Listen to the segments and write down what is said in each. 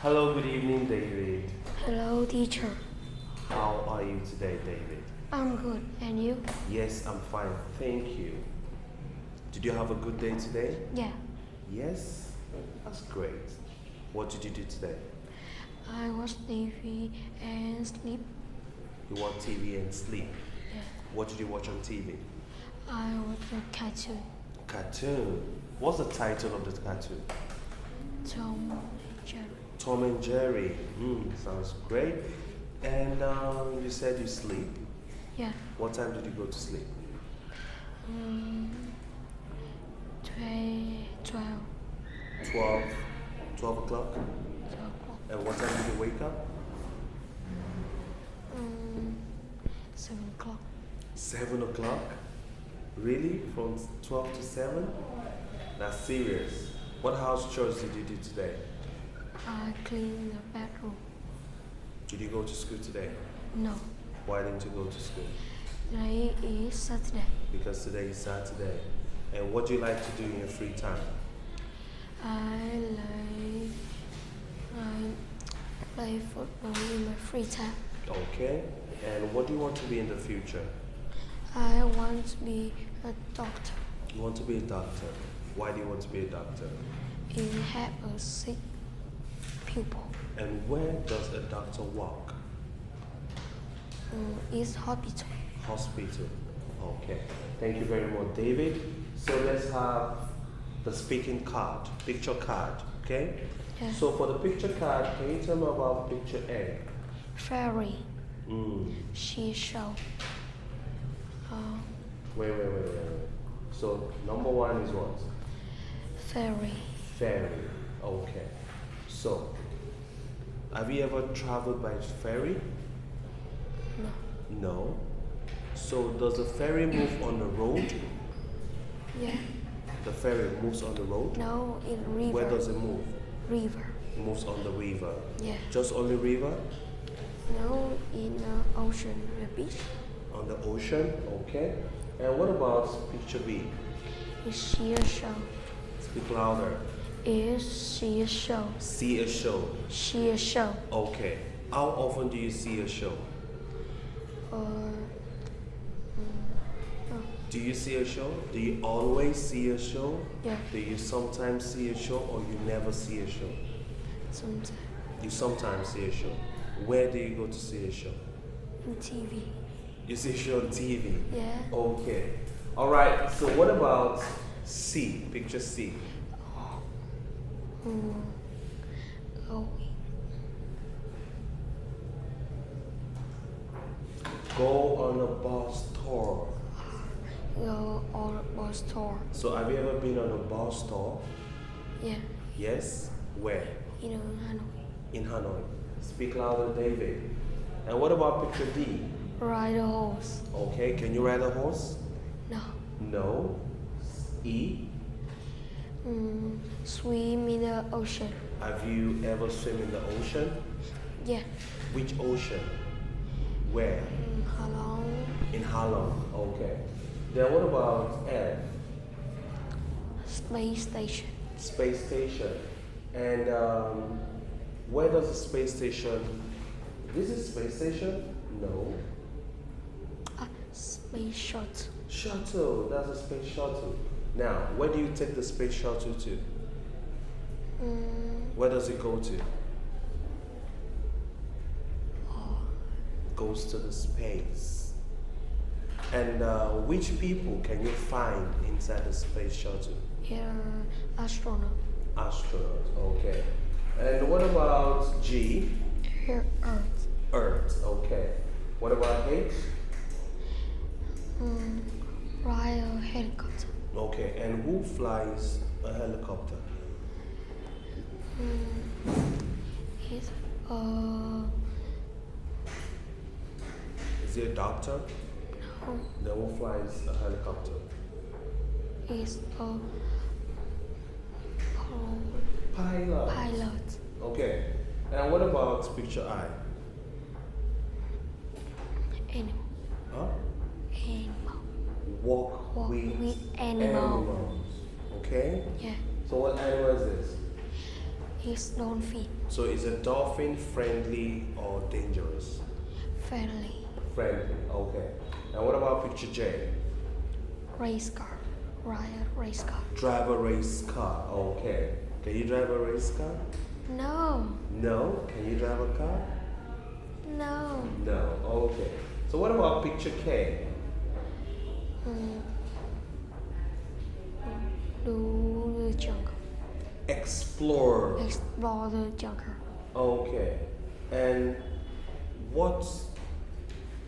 Hello, good evening, David. Hello, teacher. How are you today, David? I'm good. And you? Yes, I'm fine. Thank you. Did you have a good day today? Yeah. Yes? That's great. What did you do today? I watch TV and sleep. You watch TV and sleep. Yeah. What did you watch on TV? I watch a cartoon. Cartoon. What's the title of the cartoon? Tom Jerry. Tom and Jerry. Sounds great. And you said you sleep. Yeah. What time did you go to sleep? 12. 12. 12 o'clock? 12 o'clock. And what time did you wake up? 7 o'clock. 7 o'clock? Really? From 12 to 7? That's serious. What house chores did you do today? I clean the bedroom. Did you go to school today? No. Why didn't you go to school? Today is Saturday. Because today is Saturday. And what do you like to do in your free time? I play football in my free time. Okay. And what do you want to be in the future? I want to be a doctor. You want to be a doctor. Why do you want to be a doctor? It help a sick pupil. And where does a doctor work? It's hospital. Hospital. Okay. Thank you very much, David. So let's have the speaking card, picture card, okay? Yeah. So for the picture card, can you tell me about picture A? Fairy. Wait. Seashell. Wait. So number one is what? Fairy. Ferry. Okay. So, have you ever traveled by ferry? No. No. So does the ferry move on the road? Yeah. The ferry moves on the road? No, in river. Where does it move? River. It moves on the river. Yeah. Just only river? No, in the ocean, the beach. On the ocean? Okay. And what about picture B? It's seashell. Speak louder. It's seashell. See a show. Seashell. Okay. How often do you see a show? Do you see a show? Do you always see a show? Yeah. Do you sometimes see a show or you never see a show? Sometimes. You sometimes see a show. Where do you go to see a show? On TV. You see a show on TV? Yeah. Okay. Alright, so what about C? Picture C. Oh. Go on a bus tour. Go on a bus tour. So have you ever been on a bus tour? Yeah. Yes? Where? You know, Hanoi. In Hanoi. Speak louder, David. And what about picture D? Ride a horse. Okay, can you ride a horse? No. No. E? Swim in the ocean. Have you ever swim in the ocean? Yeah. Which ocean? Where? How long? In Halong. Okay. Then what about F? Space station. Space station. And where does the space station? This is space station? No. Space shuttle. Shuttle. That's a space shuttle. Now, where do you take the space shuttle to? Where does it go to? Goes to the space. And which people can you find inside the space shuttle? Yeah, astronaut. Astronauts, okay. And what about G? Here, Earth. Earth, okay. What about H? Ride a helicopter. Okay, and who flies a helicopter? It's Is he a doctor? no, Then who flies a helicopter? it's a Pilot. pilot. Okay. And what about picture I? Animal. Huh? Animal. Walk, Walk with, with animal. animals. Okay? Yeah. So what animal is this? It's dolphin. So is a dolphin friendly or dangerous? Friendly. Friendly, okay. And what about picture J? Race car. Riot race car. Drive a race car, okay. Can you drive a race car? No. No? Can you drive a car? No. No, okay. So what about picture K? Do the jungle. Explore. Explore the jungle. Okay. And what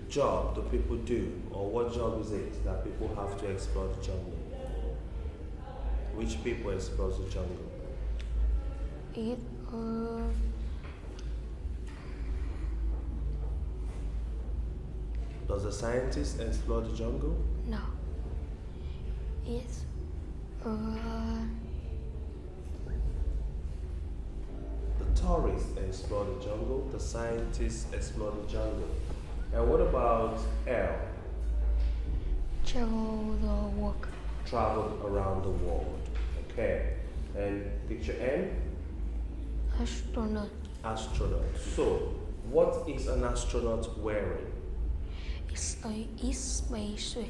job do people do, or what job is it that people have to explore the jungle? Which people explore the jungle? It Does the scientist explore the jungle? no. It's The tourists explore the jungle, the scientists explore the jungle. And what about L? travel the world. Traveled around the world. Okay. And picture N? Astronaut. Astronaut. So, what is an astronaut wearing? It's a spacesuit.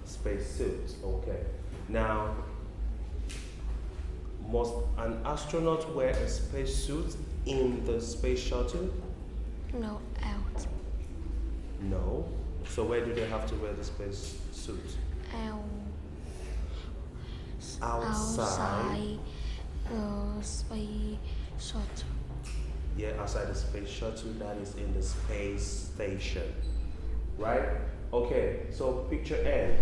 Spacesuit. Okay. Now, must an astronaut wear a spacesuit in the space shuttle? No, out. No. So where do they have to wear the spacesuit? Out. Outside. The space shuttle. Yeah, outside the space shuttle, that is in the space station. Right? Okay, so picture N.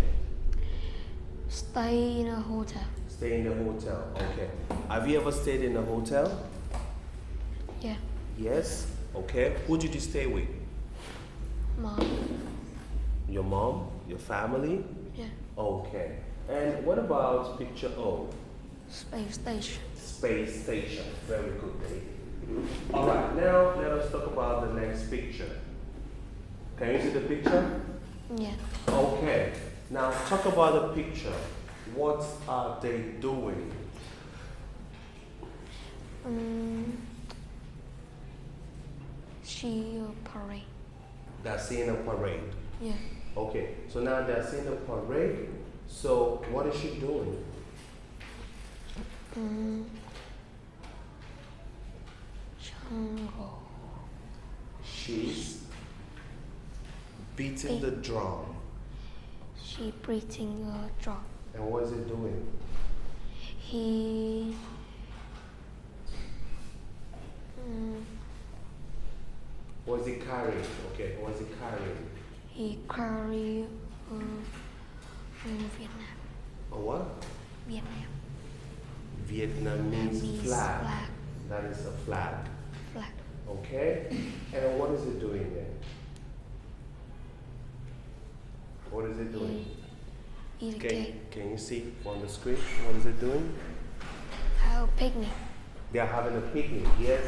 Stay in a hotel. Stay in the hotel. Okay. Have you ever stayed in a hotel? Yeah. Yes. Okay. Who did you stay with? Mom. Your mom? Your family? Yeah. Okay. And what about picture O? Space station. Space station. Very good, baby. Alright, now let us talk about the next picture. Can you see the picture? Yeah. Okay. Now talk about the picture. What are they doing? She parade. They're seeing a parade. Yeah. Okay, so now they're seeing a parade. So what is she doing? Jungle. She's beating the drum. She breathing a drum. And what is it doing? He What is it carrying? Okay, what is it carrying? he carry Vietnam. A what? Vietnam. Vietnamese Vietnamese flag. flag. That is a flag. Flag. Okay? And what is it doing there? What is it doing? Eat a cake. Can you see on the screen? What is it doing? Have a picnic. They are having a picnic, yes?